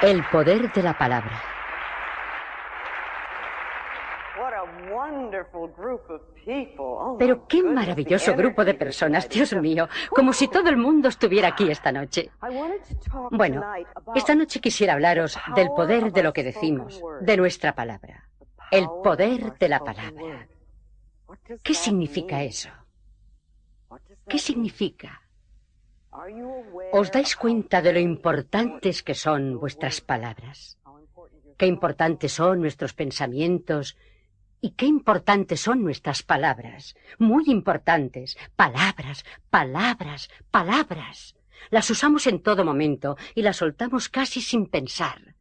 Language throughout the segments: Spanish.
El poder de la palabra. Pero qué maravilloso grupo de personas, Dios mío, como si todo el mundo estuviera aquí esta noche. Bueno, esta noche quisiera hablaros del poder de lo que decimos, de nuestra palabra. El poder de la palabra. ¿Qué significa eso? ¿Qué significa? ¿Os dais cuenta de lo importantes que son vuestras palabras? ¿Qué importantes son nuestros pensamientos? ¿Y qué importantes son nuestras palabras? Muy importantes. Palabras, palabras, palabras. Las usamos en todo momento y las soltamos casi sin pensar.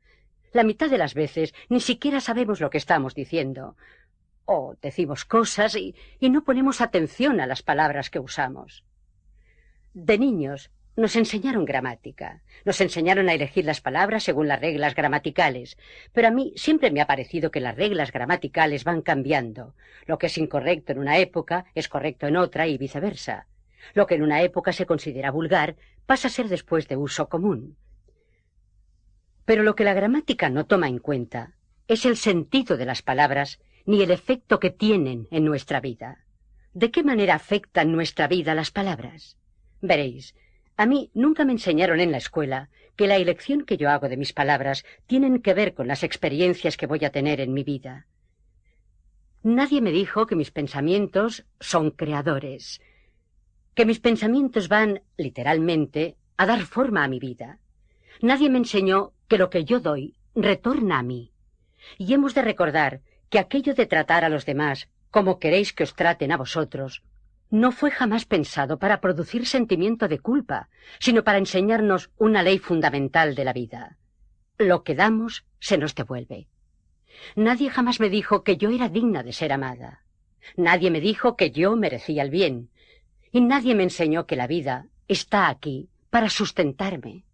La mitad de las veces ni siquiera sabemos lo que estamos diciendo. O decimos cosas y no ponemos atención a las palabras que usamos. De niños nos enseñaron gramática, nos enseñaron a elegir las palabras según las reglas gramaticales, pero a mí siempre me ha parecido que las reglas gramaticales van cambiando. Lo que es incorrecto en una época es correcto en otra y viceversa. Lo que en una época se considera vulgar pasa a ser después de uso común. Pero lo que la gramática no toma en cuenta es el sentido de las palabras ni el efecto que tienen en nuestra vida. ¿De qué manera afectan nuestra vida las palabras? Veréis, a mí nunca me enseñaron en la escuela que la elección que yo hago de mis palabras tienen que ver con las experiencias que voy a tener en mi vida. Nadie me dijo que mis pensamientos son creadores, que mis pensamientos van, literalmente, a dar forma a mi vida. Nadie me enseñó que lo que yo doy retorna a mí. Y hemos de recordar que aquello de tratar a los demás como queréis que os traten a vosotros no fue jamás pensado para producir sentimiento de culpa, sino para enseñarnos una ley fundamental de la vida. Lo que damos se nos devuelve. Nadie jamás me dijo que yo era digna de ser amada. Nadie me dijo que yo merecía el bien. Y nadie me enseñó que la vida está aquí para sustentarme.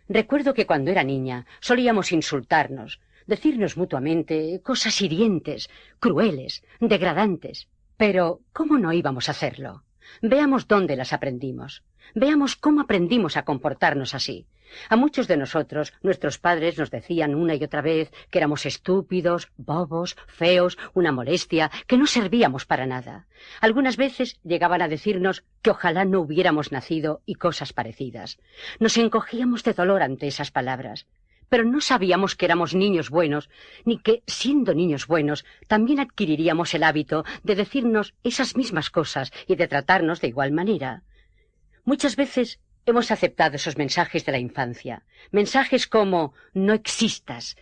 Recuerdo que cuando era niña solíamos insultarnos, decirnos mutuamente cosas hirientes, crueles, degradantes. Pero, ¿cómo no íbamos a hacerlo? Veamos dónde las aprendimos. Veamos cómo aprendimos a comportarnos así. A muchos de nosotros, nuestros padres nos decían una y otra vez que éramos estúpidos, bobos, feos, una molestia, que no servíamos para nada. Algunas veces llegaban a decirnos que ojalá no hubiéramos nacido y cosas parecidas. Nos encogíamos de dolor ante esas palabras. Pero no sabíamos que éramos niños buenos, ni que, siendo niños buenos, también adquiriríamos el hábito de decirnos esas mismas cosas y de tratarnos de igual manera. Muchas veces hemos aceptado esos mensajes de la infancia, mensajes como no existas,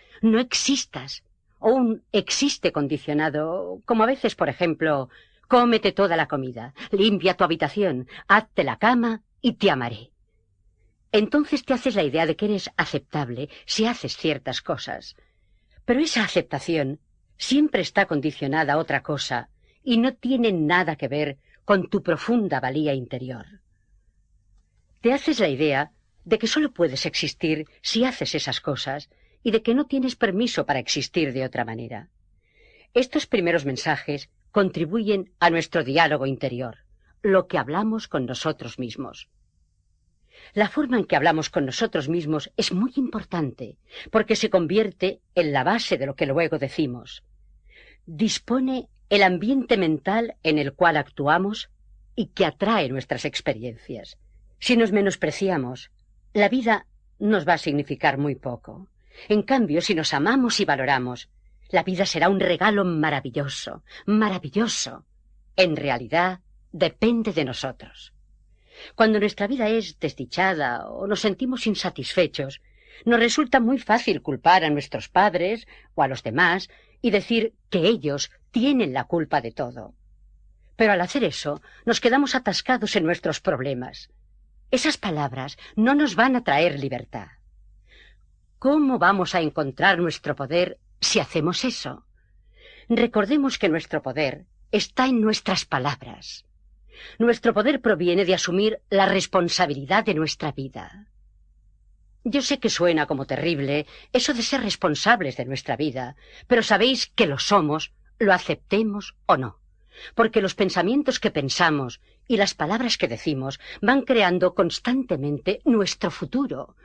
o un existe condicionado, como a veces, por ejemplo, cómete toda la comida, limpia tu habitación, hazte la cama y te amaré. Entonces te haces la idea de que eres aceptable si haces ciertas cosas. Pero esa aceptación siempre está condicionada a otra cosa y no tiene nada que ver con tu profunda valía interior. Te haces la idea de que solo puedes existir si haces esas cosas y de que no tienes permiso para existir de otra manera. Estos primeros mensajes contribuyen a nuestro diálogo interior, lo que hablamos con nosotros mismos. La forma en que hablamos con nosotros mismos es muy importante, porque se convierte en la base de lo que luego decimos. Dispone el ambiente mental en el cual actuamos y que atrae nuestras experiencias. Si nos menospreciamos, la vida nos va a significar muy poco. En cambio, si nos amamos y valoramos, la vida será un regalo maravilloso, maravilloso. En realidad, depende de nosotros. Cuando nuestra vida es desdichada o nos sentimos insatisfechos, nos resulta muy fácil culpar a nuestros padres o a los demás y decir que ellos tienen la culpa de todo. Pero al hacer eso, nos quedamos atascados en nuestros problemas. Esas palabras no nos van a traer libertad. ¿Cómo vamos a encontrar nuestro poder si hacemos eso? Recordemos que nuestro poder está en nuestras palabras. Nuestro poder proviene de asumir la responsabilidad de nuestra vida. Yo sé que suena como terrible eso de ser responsables de nuestra vida, pero sabéis que lo somos, lo aceptemos o no, porque los pensamientos que pensamos y las palabras que decimos van creando constantemente nuestro futuro.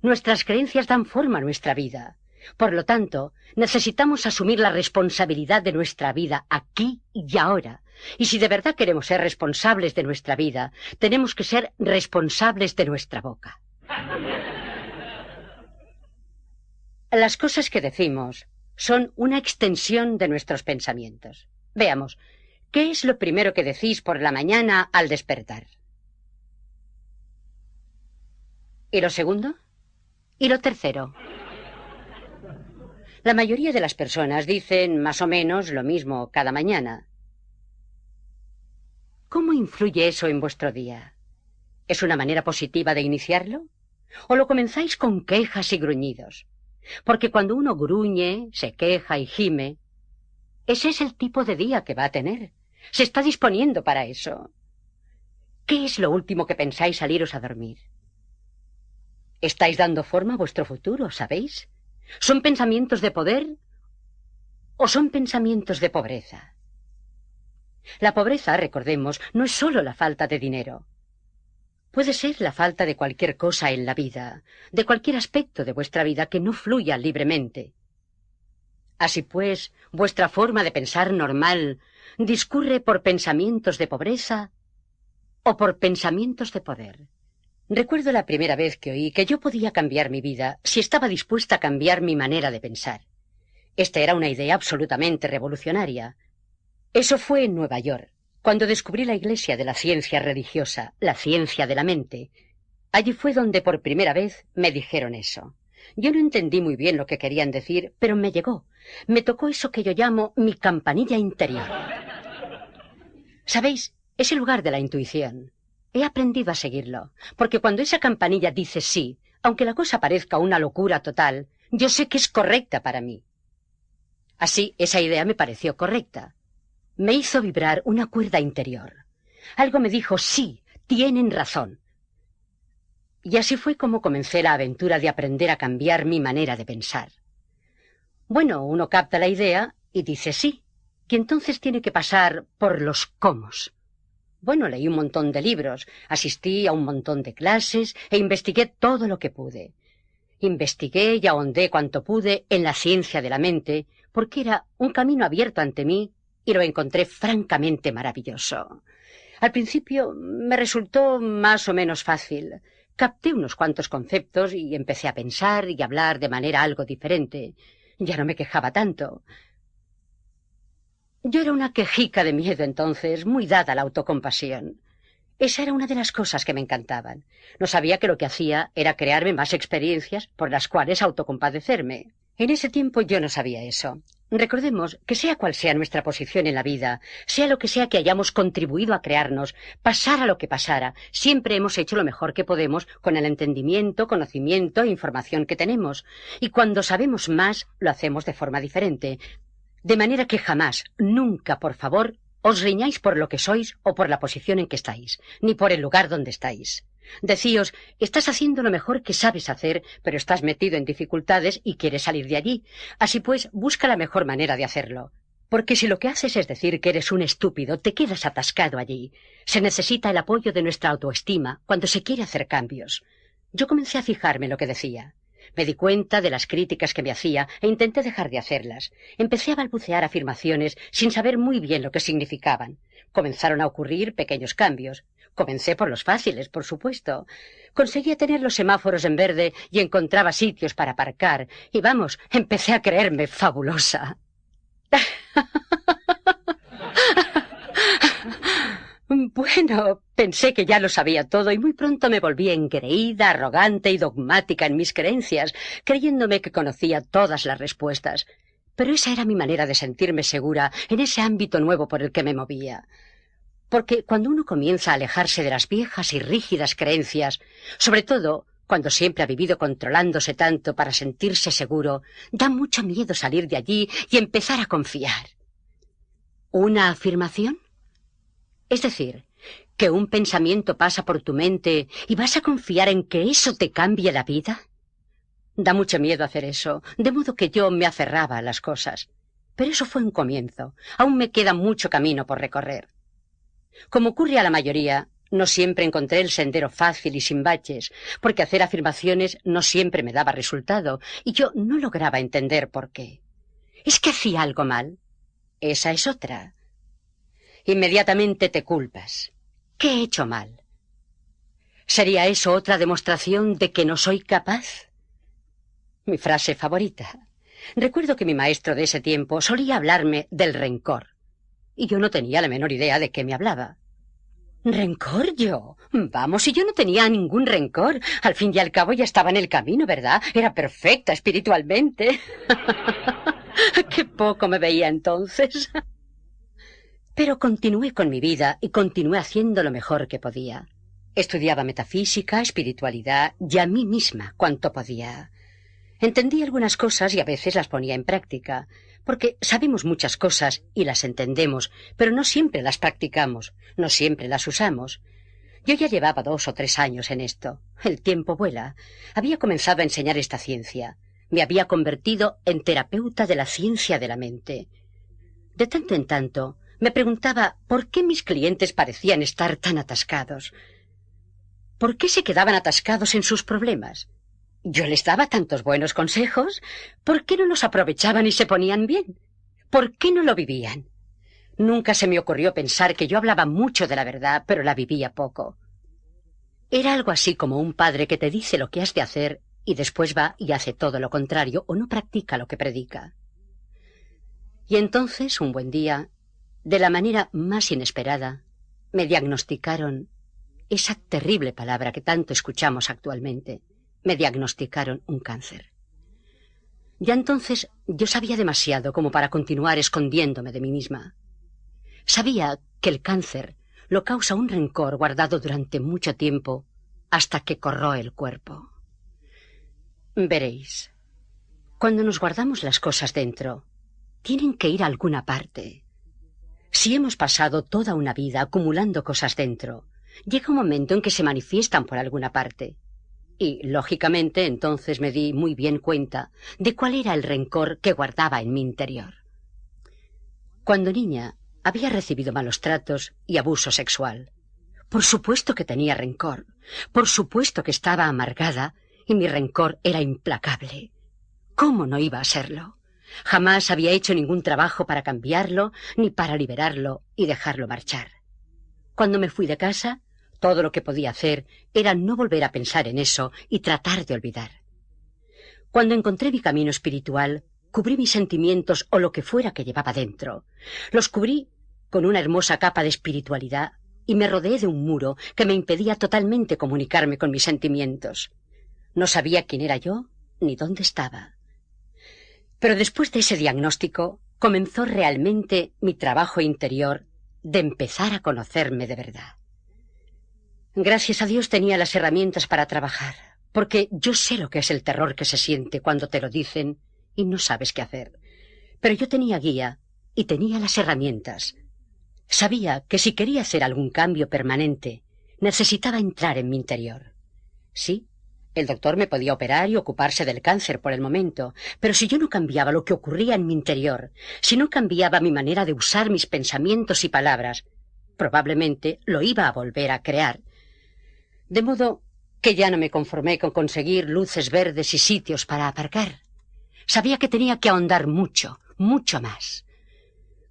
Nuestras creencias dan forma a nuestra vida. Por lo tanto, necesitamos asumir la responsabilidad de nuestra vida aquí y ahora. Y si de verdad queremos ser responsables de nuestra vida, tenemos que ser responsables de nuestra boca. Las cosas que decimos son una extensión de nuestros pensamientos. Veamos, ¿qué es lo primero que decís por la mañana al despertar? ¿Y lo segundo? ¿Y lo tercero? La mayoría de las personas dicen más o menos lo mismo cada mañana. ¿Cómo influye eso en vuestro día? ¿Es una manera positiva de iniciarlo? ¿O lo comenzáis con quejas y gruñidos? Porque cuando uno gruñe, se queja y gime, ese es el tipo de día que va a tener. Se está disponiendo para eso. ¿Qué es lo último que pensáis al iros a dormir? Estáis dando forma a vuestro futuro, ¿sabéis? ¿Son pensamientos de poder o son pensamientos de pobreza? La pobreza, recordemos, no es solo la falta de dinero. Puede ser la falta de cualquier cosa en la vida, de cualquier aspecto de vuestra vida que no fluya libremente. Así pues, vuestra forma de pensar normal discurre por pensamientos de pobreza o por pensamientos de poder. Recuerdo la primera vez que oí que yo podía cambiar mi vida si estaba dispuesta a cambiar mi manera de pensar. Esta era una idea absolutamente revolucionaria. Eso fue en Nueva York, cuando descubrí la iglesia de la ciencia religiosa, la ciencia de la mente. Allí fue donde por primera vez me dijeron eso. Yo no entendí muy bien lo que querían decir, pero me llegó. Me tocó eso que yo llamo mi campanilla interior. ¿Sabéis? Es el lugar de la intuición. He aprendido a seguirlo, porque cuando esa campanilla dice sí, aunque la cosa parezca una locura total, yo sé que es correcta para mí. Así, esa idea me pareció correcta. Me hizo vibrar una cuerda interior. Algo me dijo, sí, tienen razón. Y así fue como comencé la aventura de aprender a cambiar mi manera de pensar. Bueno, uno capta la idea y dice sí, que entonces tiene que pasar por los cómos. Bueno, leí un montón de libros, asistí a un montón de clases e investigué todo lo que pude. Investigué y ahondé cuanto pude en la ciencia de la mente, porque era un camino abierto ante mí y lo encontré francamente maravilloso. Al principio me resultó más o menos fácil. Capté unos cuantos conceptos y empecé a pensar y hablar de manera algo diferente. Ya no me quejaba tanto. Yo era una quejica de miedo entonces, muy dada a la autocompasión. Esa era una de las cosas que me encantaban. No sabía que lo que hacía era crearme más experiencias por las cuales autocompadecerme. En ese tiempo yo no sabía eso. Recordemos que sea cual sea nuestra posición en la vida, sea lo que sea que hayamos contribuido a crearnos, pasara lo que pasara, siempre hemos hecho lo mejor que podemos con el entendimiento, conocimiento e información que tenemos. Y cuando sabemos más, lo hacemos de forma diferente. De manera que jamás, nunca, por favor, os riñáis por lo que sois o por la posición en que estáis, ni por el lugar donde estáis. Decíos, estás haciendo lo mejor que sabes hacer, pero estás metido en dificultades y quieres salir de allí. Así pues, busca la mejor manera de hacerlo. Porque si lo que haces es decir que eres un estúpido, te quedas atascado allí. Se necesita el apoyo de nuestra autoestima cuando se quiere hacer cambios. Yo comencé a fijarme en lo que decía. Me di cuenta de las críticas que me hacía e intenté dejar de hacerlas. Empecé a balbucear afirmaciones sin saber muy bien lo que significaban. Comenzaron a ocurrir pequeños cambios. Comencé por los fáciles, por supuesto. Conseguía tener los semáforos en verde y encontraba sitios para aparcar. Y vamos, empecé a creerme fabulosa. Bueno, pensé que ya lo sabía todo y muy pronto me volví engreída, arrogante y dogmática en mis creencias, creyéndome que conocía todas las respuestas. Pero esa era mi manera de sentirme segura en ese ámbito nuevo por el que me movía. Porque cuando uno comienza a alejarse de las viejas y rígidas creencias, sobre todo cuando siempre ha vivido controlándose tanto para sentirse seguro, da mucho miedo salir de allí y empezar a confiar. ¿Una afirmación? Es decir, que un pensamiento pasa por tu mente y vas a confiar en que eso te cambie la vida. Da mucho miedo hacer eso, de modo que yo me aferraba a las cosas. Pero eso fue un comienzo. Aún me queda mucho camino por recorrer. Como ocurre a la mayoría, No siempre encontré el sendero fácil y sin baches, porque hacer afirmaciones no siempre me daba resultado, y yo no lograba entender por qué. ¿Es que hacía algo mal? Esa es otra. Inmediatamente te culpas. ¿Qué he hecho mal? ¿Sería eso otra demostración de que no soy capaz? Mi frase favorita. Recuerdo que mi maestro de ese tiempo solía hablarme del rencor, y yo no tenía la menor idea de qué me hablaba. ¿Rencor yo? Vamos, si yo no tenía ningún rencor. Al fin y al cabo ya estaba en el camino, ¿verdad? Era perfecta espiritualmente. ¡Qué poco me veía entonces! Pero continué con mi vida y continué haciendo lo mejor que podía. Estudiaba metafísica, espiritualidad y a mí misma cuanto podía. Entendí algunas cosas y a veces las ponía en práctica, porque sabemos muchas cosas y las entendemos, pero no siempre las practicamos, no siempre las usamos. Yo ya llevaba 2 o 3 años en esto. El tiempo vuela. Había comenzado a enseñar esta ciencia. Me había convertido en terapeuta de la ciencia de la mente. De tanto en tanto, me preguntaba por qué mis clientes parecían estar tan atascados. ¿Por qué se quedaban atascados en sus problemas? Yo les daba tantos buenos consejos. ¿Por qué no los aprovechaban y se ponían bien? ¿Por qué no lo vivían? Nunca se me ocurrió pensar que yo hablaba mucho de la verdad, pero la vivía poco. Era algo así como un padre que te dice lo que has de hacer y después va y hace todo lo contrario o no practica lo que predica. Y entonces, un buen día, de la manera más inesperada, me diagnosticaron esa terrible palabra que tanto escuchamos actualmente. Me diagnosticaron un cáncer. Ya entonces yo sabía demasiado como para continuar escondiéndome de mí misma. Sabía que el cáncer lo causa un rencor guardado durante mucho tiempo hasta que corroe el cuerpo. Veréis, cuando nos guardamos las cosas dentro, tienen que ir a alguna parte. Si hemos pasado toda una vida acumulando cosas dentro, llega un momento en que se manifiestan por alguna parte. Y, lógicamente, entonces me di muy bien cuenta de cuál era el rencor que guardaba en mi interior. Cuando niña, había recibido malos tratos y abuso sexual. Por supuesto que tenía rencor. Por supuesto que estaba amargada y mi rencor era implacable. ¿Cómo no iba a serlo? Jamás había hecho ningún trabajo para cambiarlo ni para liberarlo y dejarlo marchar. Cuando me fui de casa, todo lo que podía hacer era no volver a pensar en eso y tratar de olvidar. Cuando encontré mi camino espiritual, cubrí mis sentimientos o lo que fuera que llevaba dentro. Los cubrí con una hermosa capa de espiritualidad y me rodeé de un muro que me impedía totalmente comunicarme con mis sentimientos. No sabía quién era yo ni dónde estaba. Pero después de ese diagnóstico, comenzó realmente mi trabajo interior de empezar a conocerme de verdad. Gracias a Dios tenía las herramientas para trabajar, porque yo sé lo que es el terror que se siente cuando te lo dicen y no sabes qué hacer. Pero yo tenía guía y tenía las herramientas. Sabía que si quería hacer algún cambio permanente, necesitaba entrar en mi interior. Sí, el doctor me podía operar y ocuparse del cáncer por el momento, pero si yo no cambiaba lo que ocurría en mi interior, si no cambiaba mi manera de usar mis pensamientos y palabras, probablemente lo iba a volver a crear. De modo que ya no me conformé con conseguir luces verdes y sitios para aparcar. Sabía que tenía que ahondar mucho, mucho más.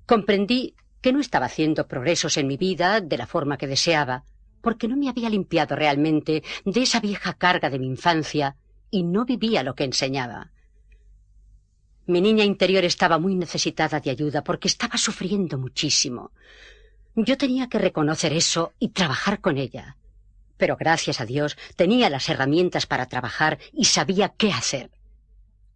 Comprendí que no estaba haciendo progresos en mi vida de la forma que deseaba, porque no me había limpiado realmente de esa vieja carga de mi infancia y no vivía lo que enseñaba. Mi niña interior estaba muy necesitada de ayuda porque estaba sufriendo muchísimo. Yo tenía que reconocer eso y trabajar con ella. Pero gracias a Dios tenía las herramientas para trabajar y sabía qué hacer.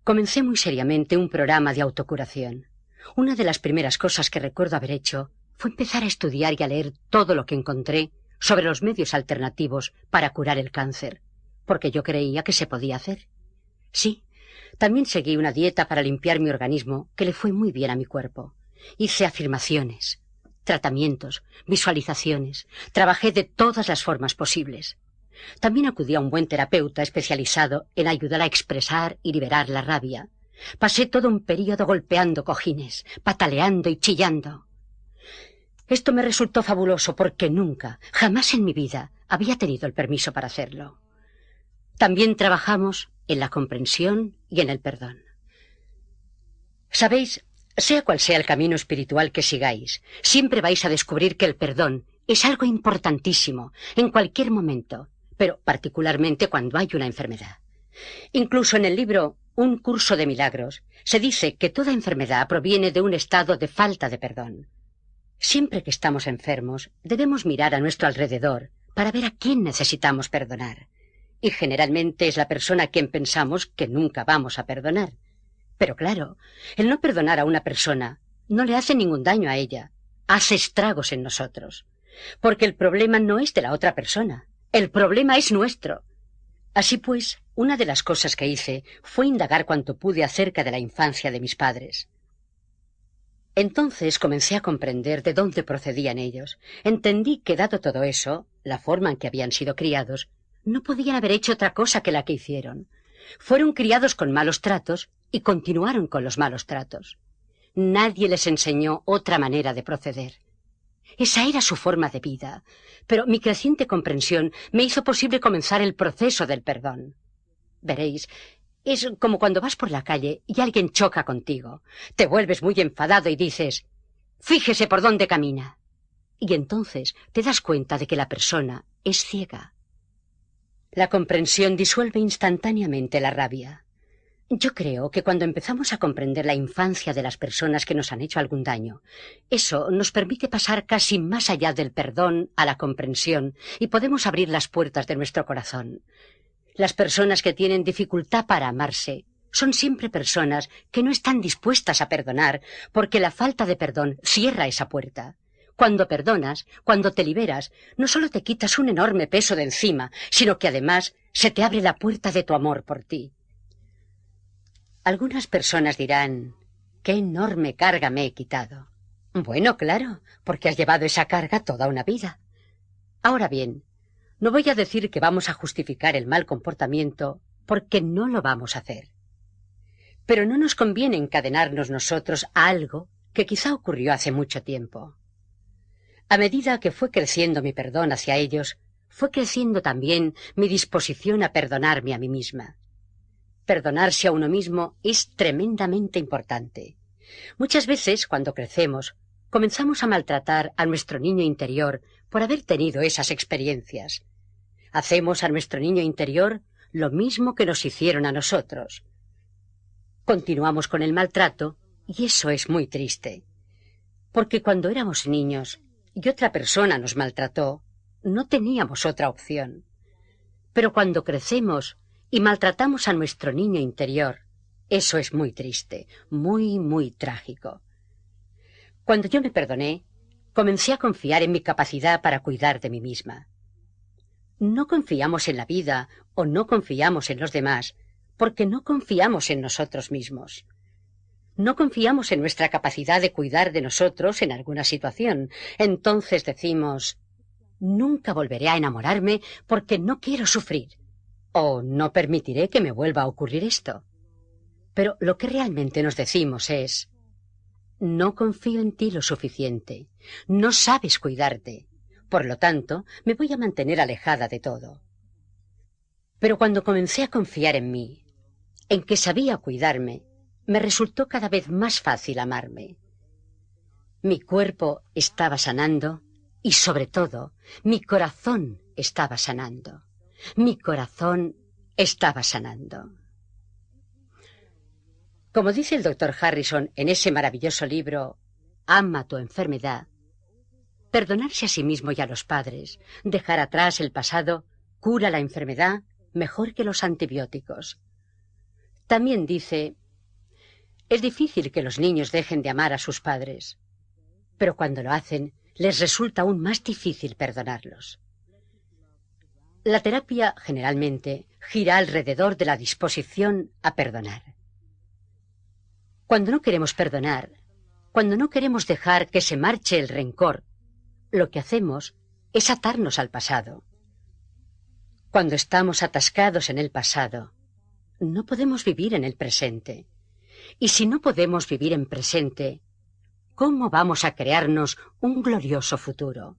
Comencé muy seriamente un programa de autocuración. Una de las primeras cosas que recuerdo haber hecho fue empezar a estudiar y a leer todo lo que encontré sobre los medios alternativos para curar el cáncer, porque yo creía que se podía hacer. Sí, también seguí una dieta para limpiar mi organismo que le fue muy bien a mi cuerpo. Hice afirmaciones, tratamientos, visualizaciones. Trabajé de todas las formas posibles. También acudí a un buen terapeuta especializado en ayudar a expresar y liberar la rabia. Pasé todo un período golpeando cojines, pataleando y chillando. Esto me resultó fabuloso porque nunca, jamás en mi vida, había tenido el permiso para hacerlo. También trabajamos en la comprensión y en el perdón. Sabéis, sea cual sea el camino espiritual que sigáis, siempre vais a descubrir que el perdón es algo importantísimo en cualquier momento, pero particularmente cuando hay una enfermedad. Incluso en el libro Un curso de milagros se dice que toda enfermedad proviene de un estado de falta de perdón. Siempre que estamos enfermos, debemos mirar a nuestro alrededor para ver a quién necesitamos perdonar. Y generalmente es la persona a quien pensamos que nunca vamos a perdonar. Pero claro, el no perdonar a una persona no le hace ningún daño a ella, hace estragos en nosotros. Porque el problema no es de la otra persona, el problema es nuestro. Así pues, una de las cosas que hice fue indagar cuanto pude acerca de la infancia de mis padres. Entonces comencé a comprender de dónde procedían ellos. Entendí que, dado todo eso, la forma en que habían sido criados, no podían haber hecho otra cosa que la que hicieron. Fueron criados con malos tratos y continuaron con los malos tratos. Nadie les enseñó otra manera de proceder. Esa era su forma de vida, pero mi creciente comprensión me hizo posible comenzar el proceso del perdón. Veréis, es como cuando vas por la calle y alguien choca contigo. Te vuelves muy enfadado y dices, «Fíjese por dónde camina». Y entonces te das cuenta de que la persona es ciega. La comprensión disuelve instantáneamente la rabia. Yo creo que cuando empezamos a comprender la infancia de las personas que nos han hecho algún daño, eso nos permite pasar casi más allá del perdón a la comprensión y podemos abrir las puertas de nuestro corazón. Las personas que tienen dificultad para amarse son siempre personas que no están dispuestas a perdonar porque la falta de perdón cierra esa puerta. Cuando perdonas, cuando te liberas, no solo te quitas un enorme peso de encima, sino que además se te abre la puerta de tu amor por ti. Algunas personas dirán, «¡Qué enorme carga me he quitado!». Bueno, claro, porque has llevado esa carga toda una vida. Ahora bien, no voy a decir que vamos a justificar el mal comportamiento, porque no lo vamos a hacer. Pero no nos conviene encadenarnos nosotros a algo que quizá ocurrió hace mucho tiempo. A medida que fue creciendo mi perdón hacia ellos, fue creciendo también mi disposición a perdonarme a mí misma. Perdonarse a uno mismo es tremendamente importante. Muchas veces, cuando crecemos, comenzamos a maltratar a nuestro niño interior por haber tenido esas experiencias. Hacemos a nuestro niño interior lo mismo que nos hicieron a nosotros. Continuamos con el maltrato y eso es muy triste. Porque cuando éramos niños y otra persona nos maltrató, no teníamos otra opción. Pero cuando crecemos y maltratamos a nuestro niño interior, eso es muy triste, muy, muy trágico. Cuando yo me perdoné, comencé a confiar en mi capacidad para cuidar de mí misma. No confiamos en la vida o no confiamos en los demás porque no confiamos en nosotros mismos. No confiamos en nuestra capacidad de cuidar de nosotros en alguna situación. Entonces decimos, nunca volveré a enamorarme porque no quiero sufrir. O no permitiré que me vuelva a ocurrir esto. Pero lo que realmente nos decimos es, no confío en ti lo suficiente, no sabes cuidarte, por lo tanto, me voy a mantener alejada de todo. Pero cuando comencé a confiar en mí, en que sabía cuidarme, me resultó cada vez más fácil amarme. Mi cuerpo estaba sanando y, sobre todo, mi corazón estaba sanando. Mi corazón estaba sanando. Como dice el Dr. Harrison en ese maravilloso libro, Ama tu enfermedad, perdonarse a sí mismo y a los padres, dejar atrás el pasado, cura la enfermedad mejor que los antibióticos. También dice, es difícil que los niños dejen de amar a sus padres, pero cuando lo hacen, les resulta aún más difícil perdonarlos. La terapia, generalmente, gira alrededor de la disposición a perdonar. Cuando no queremos perdonar, cuando no queremos dejar que se marche el rencor, lo que hacemos es atarnos al pasado. Cuando estamos atascados en el pasado, no podemos vivir en el presente. Y si no podemos vivir en presente, cómo vamos a crearnos un glorioso futuro.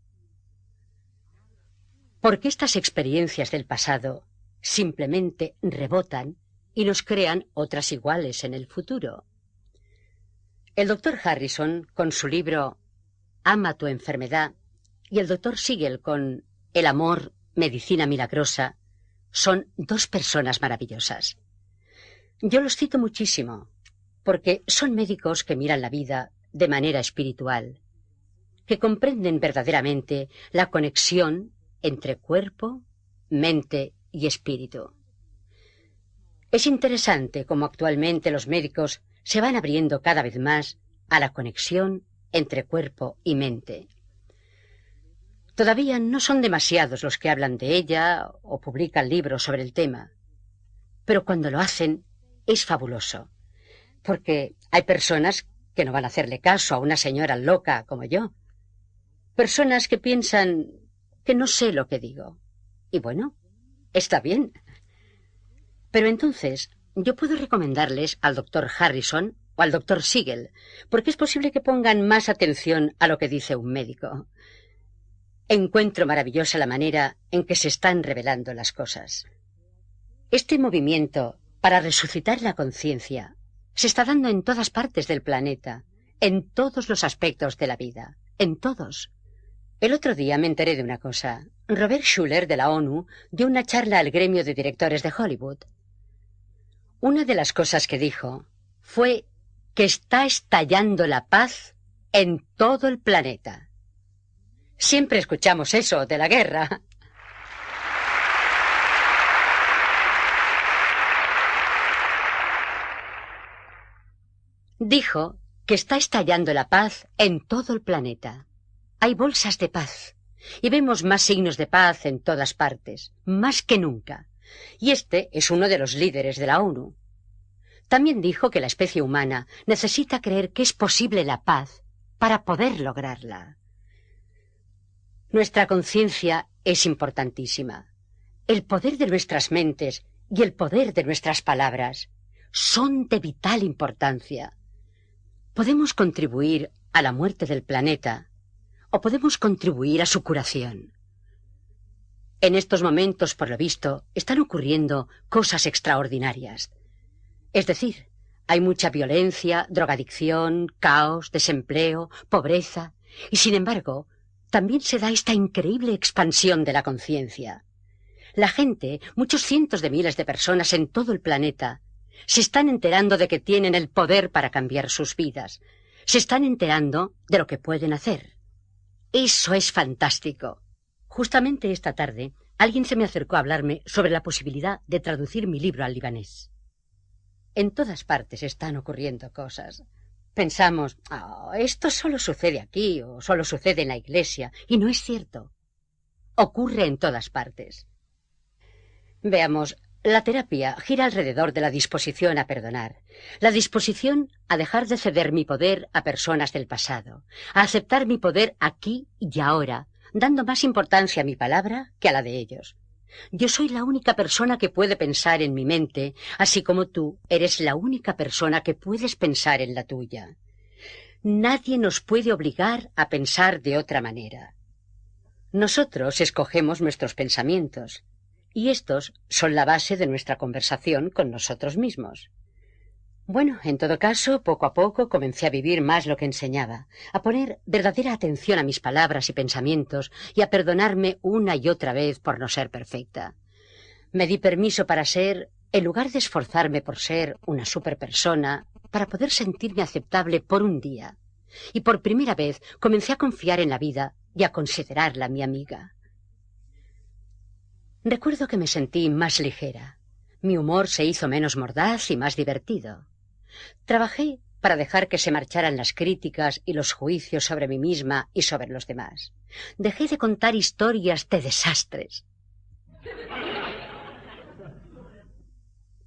Porque estas experiencias del pasado simplemente rebotan y nos crean otras iguales en el futuro. El doctor Harrison, con su libro Ama tu enfermedad, y el doctor Siegel con El amor, medicina milagrosa, son dos personas maravillosas. Yo los cito muchísimo, porque son médicos que miran la vida de manera espiritual, que comprenden verdaderamente la conexión entre cuerpo, mente y espíritu. Es interesante cómo actualmente los médicos se van abriendo cada vez más a la conexión entre cuerpo y mente. Todavía no son demasiados los que hablan de ella o publican libros sobre el tema, pero cuando lo hacen es fabuloso, porque hay personas que no van a hacerle caso a una señora loca como yo, personas que piensan que no sé lo que digo, y bueno, está bien. Pero entonces yo puedo recomendarles al doctor Harrison o al doctor Siegel, porque es posible que pongan más atención a lo que dice un médico. Encuentro maravillosa la manera en que se están revelando las cosas. Este movimiento para resucitar la conciencia se está dando en todas partes del planeta, en todos los aspectos de la vida, en todos. El otro día me enteré de una cosa. Robert Schuller, de la ONU, dio una charla al gremio de directores de Hollywood. Una de las cosas que dijo fue que está estallando la paz en todo el planeta. Siempre escuchamos eso de la guerra. Dijo que está estallando la paz en todo el planeta. Hay bolsas de paz y vemos más signos de paz en todas partes, más que nunca. Y este es uno de los líderes de la ONU. También dijo que la especie humana necesita creer que es posible la paz para poder lograrla. Nuestra conciencia es importantísima. El poder de nuestras mentes y el poder de nuestras palabras son de vital importancia. Podemos contribuir a la muerte del planeta o podemos contribuir a su curación. En estos momentos, por lo visto, están ocurriendo cosas extraordinarias. Es decir, hay mucha violencia, drogadicción, caos, desempleo, pobreza, y sin embargo, también se da esta increíble expansión de la conciencia. La gente, muchos cientos de miles de personas en todo el planeta, se están enterando de que tienen el poder para cambiar sus vidas. Se están enterando de lo que pueden hacer. Eso es fantástico. Justamente esta tarde, alguien se me acercó a hablarme sobre la posibilidad de traducir mi libro al libanés. En todas partes están ocurriendo cosas. Pensamos, esto solo sucede aquí o solo sucede en la iglesia, y no es cierto. Ocurre en todas partes. Veamos, la terapia gira alrededor de la disposición a perdonar, la disposición a dejar de ceder mi poder a personas del pasado, a aceptar mi poder aquí y ahora, dando más importancia a mi palabra que a la de ellos. Yo soy la única persona que puede pensar en mi mente, así como tú eres la única persona que puedes pensar en la tuya. Nadie nos puede obligar a pensar de otra manera. Nosotros escogemos nuestros pensamientos, y estos son la base de nuestra conversación con nosotros mismos. Bueno, en todo caso, poco a poco comencé a vivir más lo que enseñaba, a poner verdadera atención a mis palabras y pensamientos y a perdonarme una y otra vez por no ser perfecta. Me di permiso para ser, en lugar de esforzarme por ser una superpersona, para poder sentirme aceptable por un día. Y por primera vez comencé a confiar en la vida y a considerarla mi amiga. Recuerdo que me sentí más ligera. Mi humor se hizo menos mordaz y más divertido. Trabajé para dejar que se marcharan las críticas y los juicios sobre mí misma y sobre los demás. Dejé de contar historias de desastres.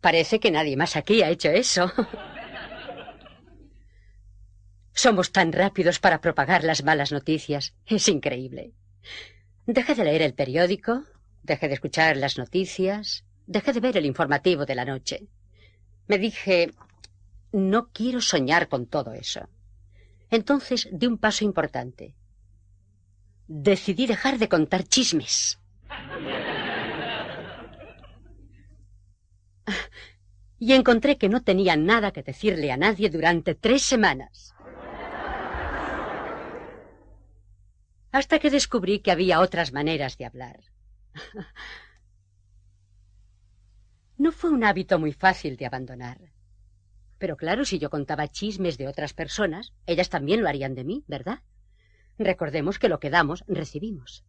Parece que nadie más aquí ha hecho eso. Somos tan rápidos para propagar las malas noticias. Es increíble. Dejé de leer el periódico, dejé de escuchar las noticias, dejé de ver el informativo de la noche. Me dije, no quiero soñar con todo eso. Entonces di un paso importante. Decidí dejar de contar chismes. Y encontré que no tenía nada que decirle a nadie durante 3 semanas. Hasta que descubrí que había otras maneras de hablar. No fue un hábito muy fácil de abandonar. Pero claro, si yo contaba chismes de otras personas, ellas también lo harían de mí, ¿verdad? Recordemos que lo que damos, recibimos.